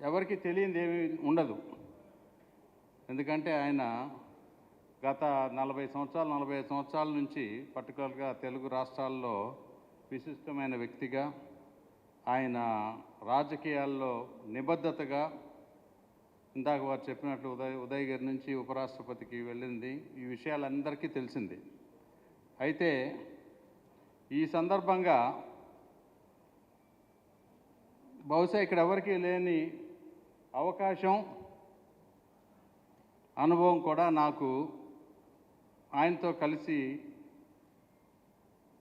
ఎవరికి తెలియంది ఏమీ ఉండదు. ఎందుకంటే ఆయన గత 40 సంవత్సరాలు 45 సంవత్సరాల నుంచి పర్టికులర్గా తెలుగు రాష్ట్రాల్లో విశిష్టమైన వ్యక్తిగా, ఆయన రాజకీయాల్లో నిబద్ధతగా, ఇందాక వారు చెప్పినట్లు ఉదయగిరి నుంచి ఉపరాష్ట్రపతికి వెళ్ళింది, ఈ విషయాలందరికీ తెలిసింది. అయితే ఈ సందర్భంగా బహుశా ఇక్కడ ఎవరికీ లేని అవకాశం, అనుభవం కూడా నాకు ఆయనతో కలిసి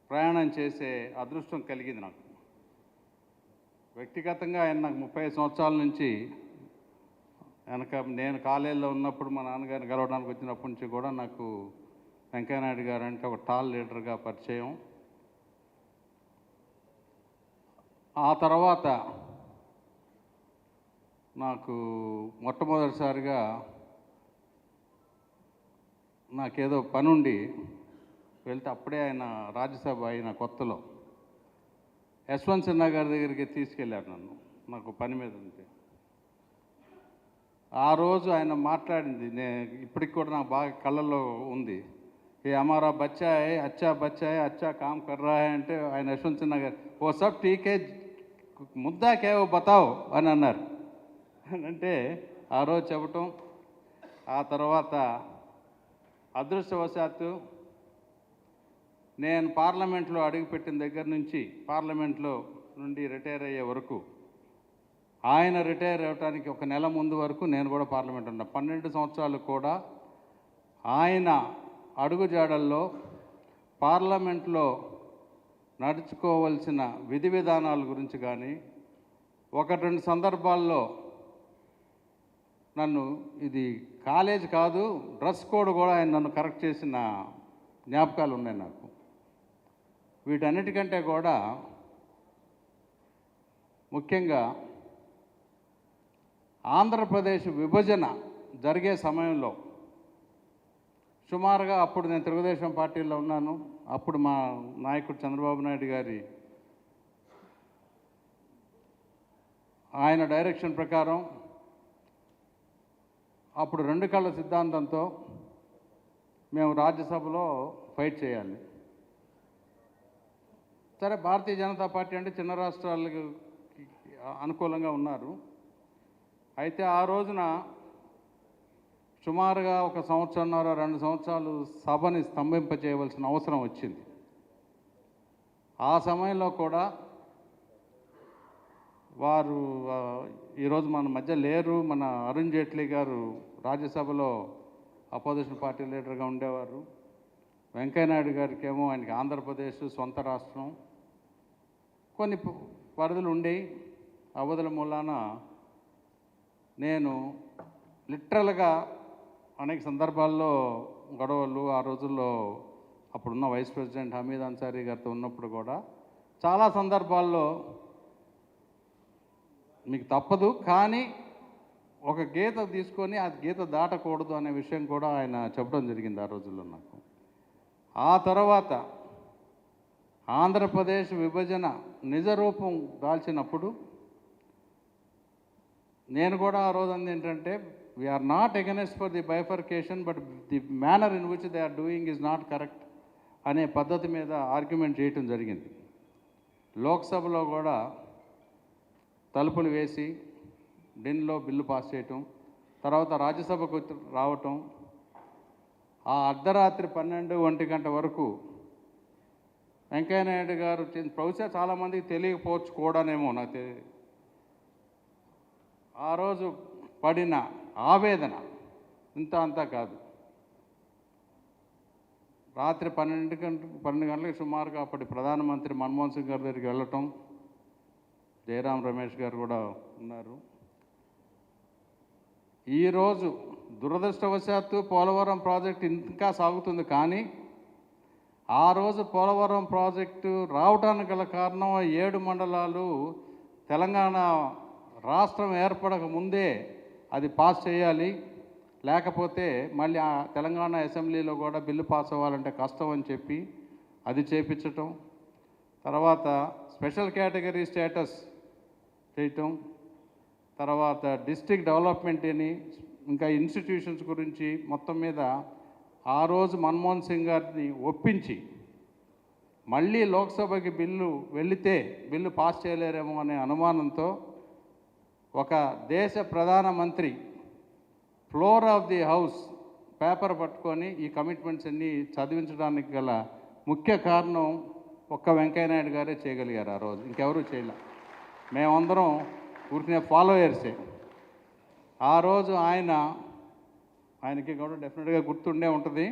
ప్రయాణం చేసే అదృష్టం కలిగింది. నాకు వ్యక్తిగతంగా ఆయన నాకు 35 సంవత్సరాల నుంచి నేను కాలేజీలో ఉన్నప్పుడు మా నాన్నగారిని కలవడానికి వచ్చినప్పటి నుంచి కూడా నాకు వెంకయ్యనాయుడు గారు అంటే ఒక టాల్ లీడర్గా పరిచయం. ఆ తర్వాత నాకు మొట్టమొదటిసారిగా నాకేదో పనుండి వెళ్తే, అప్పుడే ఆయన రాజ్యసభ అయిన కొత్తలో యశ్వంత్ సిన్హా గారి దగ్గరికి తీసుకెళ్ళారు నన్ను, నాకు పని మీద ఉంటే. ఆ రోజు ఆయన మాట్లాడింది ఇప్పటికి కూడా నాకు బాగా కళ్ళల్లో ఉంది. ఏ హమారా బచ్చా హై, అచ్చా బచ్చా హై, అచ్చా కామ్ కర్ రహా హై అంటే ఆయన యశ్వంత్ సిన్హా గారు ఓ సబ్ ఠీకే ముద్దా కేవో బతావ్ అని అన్నారు. అంటే ఆ రోజు చెప్పటం, ఆ తర్వాత అదృష్టవశాత్తు నేను పార్లమెంట్లో అడుగుపెట్టిన దగ్గర నుంచి పార్లమెంట్లో నుండి రిటైర్ అయ్యే వరకు, ఆయన రిటైర్ అవ్వడానికి ఒక నెల ముందు వరకు నేను కూడా పార్లమెంట్ ఉన్నా. 12 సంవత్సరాలు కూడా ఆయన అడుగుజాడల్లో పార్లమెంట్లో నడుచుకోవాల్సిన విధి విధానాల గురించి కానీ, 1-2 సందర్భాల్లో నన్ను ఇది కాలేజ్ కాదు డ్రెస్ కోడ్ కూడా ఆయన నన్ను కరెక్ట్ చేసిన జ్ఞాపకాలు ఉన్నాయి నాకు. వీటన్నిటికంటే కూడా ముఖ్యంగా ఆంధ్రప్రదేశ్ విభజన జరిగే సమయంలో సుమారుగా, అప్పుడు నేను తెలుగుదేశం పార్టీలో ఉన్నాను, అప్పుడు మా నాయకుడు చంద్రబాబు నాయుడు గారి ఆయన డైరెక్షన్ ప్రకారం అప్పుడు 2 కళ్ళ సిద్ధాంతంతో మేము రాజ్యసభలో ఫైట్ చేయాలి. సరే, భారతీయ జనతా పార్టీ అంటే చిన్న రాష్ట్రాలకు అనుకూలంగా ఉన్నారు. అయితే ఆ రోజున సుమారుగా 1 సంవత్సరంన్నర 2 సంవత్సరాలు సభని స్తంభింపచేయవలసిన అవసరం వచ్చింది. ఆ సమయంలో కూడా వారు ఈరోజు మన మధ్య లేరు, మన అరుణ్ జైట్లీ గారు రాజ్యసభలో అపోజిషన్ పార్టీ లీడర్గా ఉండేవారు. వెంకయ్యనాయుడు గారికి ఏమో ఆయనకి ఆంధ్రప్రదేశ్ సొంత రాష్ట్రం, కొన్ని పరిధులు ఉండి అవధుల మూలాన నేను లిటరల్గా అనేక సందర్భాల్లో గొడవలు, ఆ రోజుల్లో అప్పుడున్న వైస్ ప్రెసిడెంట్ హమీద్ అన్సారీ గారితో ఉన్నప్పుడు కూడా చాలా సందర్భాల్లో మీకు తప్పదు, కానీ ఒక గీత తీసుకొని ఆ గీత దాటకూడదు అనే విషయం కూడా ఆయన చెప్పడం జరిగింది ఆ రోజుల్లో నాకు. ఆ తర్వాత ఆంధ్రప్రదేశ్ విభజన నిజరూపం దాల్చినప్పుడు నేను కూడా ఆ రోజు అంది ఏంటంటే, we are not against for the bifurcation, but the manner in which they are doing is not correct అనే పద్ధతి మీద ఆర్గ్యుమెంట్ చేయటం జరిగింది. లోక్సభలో కూడా తలుపులు వేసి డిన్లో బిల్లు పాస్ చేయటం, తర్వాత రాజ్యసభకు రావటం, ఆ అర్ధరాత్రి 12-1 గంట వరకు వెంకయ్యనాయుడు గారు బహుశా చాలామందికి తెలియకపోవచ్చు కూడానేమో, నాకు ఆ రోజు పడిన ఆవేదన ఇంత అంతా కాదు. రాత్రి 12 గంటలకు సుమారుగా అప్పటి ప్రధానమంత్రి మన్మోహన్ సింగ్ గారి దగ్గరికి వెళ్ళటం, జయరాం రమేష్ గారు కూడా ఉన్నారు. ఈరోజు దురదృష్టవశాత్తు పోలవరం ప్రాజెక్టు ఇంకా సాగుతుంది, కానీ ఆ రోజు పోలవరం ప్రాజెక్టు రావడానికి గల కారణం 7 మండలాలు తెలంగాణ రాష్ట్రం ఏర్పడక ముందే అది పాస్ చేయాలి, లేకపోతే మళ్ళీ ఆ తెలంగాణ అసెంబ్లీలో కూడా బిల్లు పాస్ అవ్వాలంటే కష్టం అని చెప్పి అది చేపించటం, తర్వాత స్పెషల్ కేటగిరీ స్టేటస్ చేయటం, తర్వాత డిస్ట్రిక్ట్ డెవలప్మెంట్ అని, ఇంకా ఇన్స్టిట్యూషన్స్ గురించి మొత్తం మీద ఆ రోజు మన్మోహన్ సింగ్ గారిని ఒప్పించి మళ్ళీ లోక్సభకి బిల్లు పాస్ చేయలేరేమో అనే అనుమానంతో ఒక దేశ ప్రధానమంత్రి floor of the house paper పట్టుకొని ఈ కమిట్మెంట్స్ అన్నీ చదివించడానికి గల ముఖ్య కారణం ఒక్క వెంకయ్యనాయుడు గారే చేయగలిగారు ఆ రోజు, ఇంకెవరూ చేయలే. మేమందరం ఊరికినే ఫాలోయర్సే. ఆ రోజు ఆయనకి కూడా డెఫినెట్గా గుర్తుండే ఉంటుంది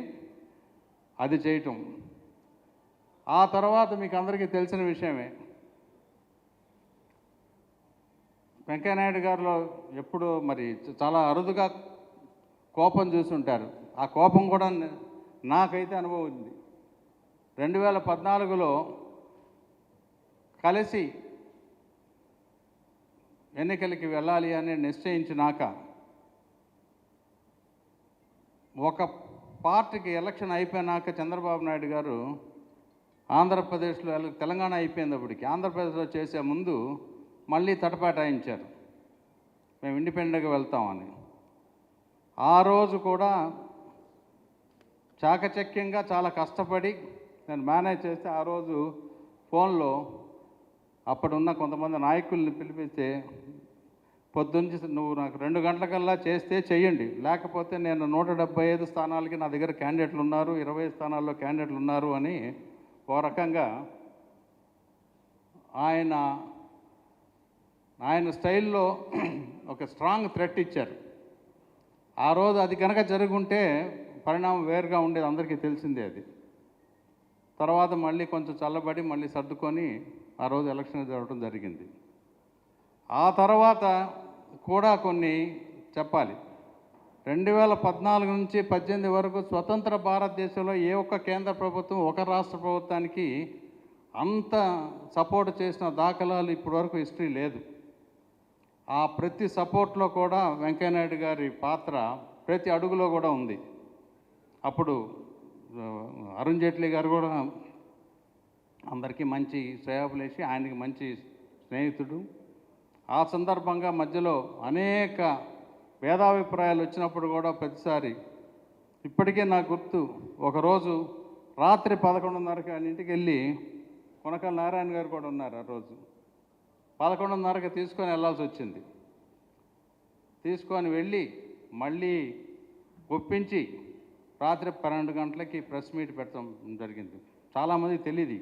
అది చేయటం. ఆ తర్వాత మీకు అందరికీ తెలిసిన విషయమే, వెంకయ్యనాయుడు గారిలో ఎప్పుడు మరి చాలా అరుదుగా కోపం చూసుంటారు. ఆ కోపం కూడా నాకైతే అనుభవం ఉంది. 2014లో కలిసి ఎన్నికలకి వెళ్ళాలి అని నిశ్చయించినాక ఒక పార్టీకి ఎలక్షన్ అయిపోయినాక చంద్రబాబు నాయుడు గారు ఆంధ్రప్రదేశ్లో తెలంగాణ అయిపోయింది అప్పటికి, ఆంధ్రప్రదేశ్లో చేసే ముందు మళ్ళీ తటపాటాయించారు మేము ఇండిపెండెంట్గా వెళ్తామని. ఆ రోజు కూడా చాకచక్యంగా చాలా కష్టపడి నేను మేనేజ్ చేస్తే ఆ రోజు ఫోన్లో అప్పుడున్న కొంతమంది నాయకుల్ని పిలిపిస్తే పొద్దున్నీ నువ్వు నాకు 2 గంటలకల్లా చేస్తే చెయ్యండి, లేకపోతే నేను 175 స్థానాలకి నా దగ్గర క్యాండిడేట్లు ఉన్నారు, 20 స్థానాల్లో క్యాండిడేట్లు ఉన్నారు అని ఓ రకంగా ఆయన స్టైల్లో ఒక స్ట్రాంగ్ థ్రెట్ ఇచ్చారు. ఆ రోజు అది కనుక జరుగుంటే పరిణామం వేరుగా ఉండేది, అందరికీ తెలిసిందే అది. తర్వాత మళ్ళీ కొంచెం చల్లబడి మళ్ళీ సర్దుకొని ఆ రోజు ఎలక్షన్ జరగడం జరిగింది. ఆ తర్వాత కూడా కొన్ని చెప్పాలి. 2014 నుంచి 18 వరకు స్వతంత్ర భారతదేశంలో ఏ ఒక్క కేంద్ర ప్రభుత్వం ఒక రాష్ట్ర ప్రభుత్వానికి అంత సపోర్ట్ చేసిన దాఖలాలు ఇప్పటివరకు హిస్టరీ లేదు. ఆ ప్రతి సపోర్ట్లో కూడా వెంకయ్యనాయుడు గారి పాత్ర ప్రతి అడుగులో కూడా ఉంది. అప్పుడు అరుణ్ జైట్లీ గారు కూడా అందరికీ మంచి శ్రేయోభిలాషి, ఆయనకి మంచి స్నేహితుడు. ఆ సందర్భంగా మధ్యలో అనేక భేదాభిప్రాయాలు వచ్చినప్పుడు కూడా ప్రతిసారి ఇప్పటికే నాకు గుర్తు, ఒకరోజు రాత్రి 11:30కి ఆయన ఇంటికి వెళ్ళి, కొనకల నారాయణ గారు కూడా ఉన్నారు ఆ రోజు, 11:30కి తీసుకొని వెళ్ళాల్సి వచ్చింది. తీసుకొని వెళ్ళి మళ్ళీ ఒప్పించి రాత్రి 12 గంటలకి ప్రెస్ మీట్ పెట్టడం జరిగింది. చాలామంది తెలియదు.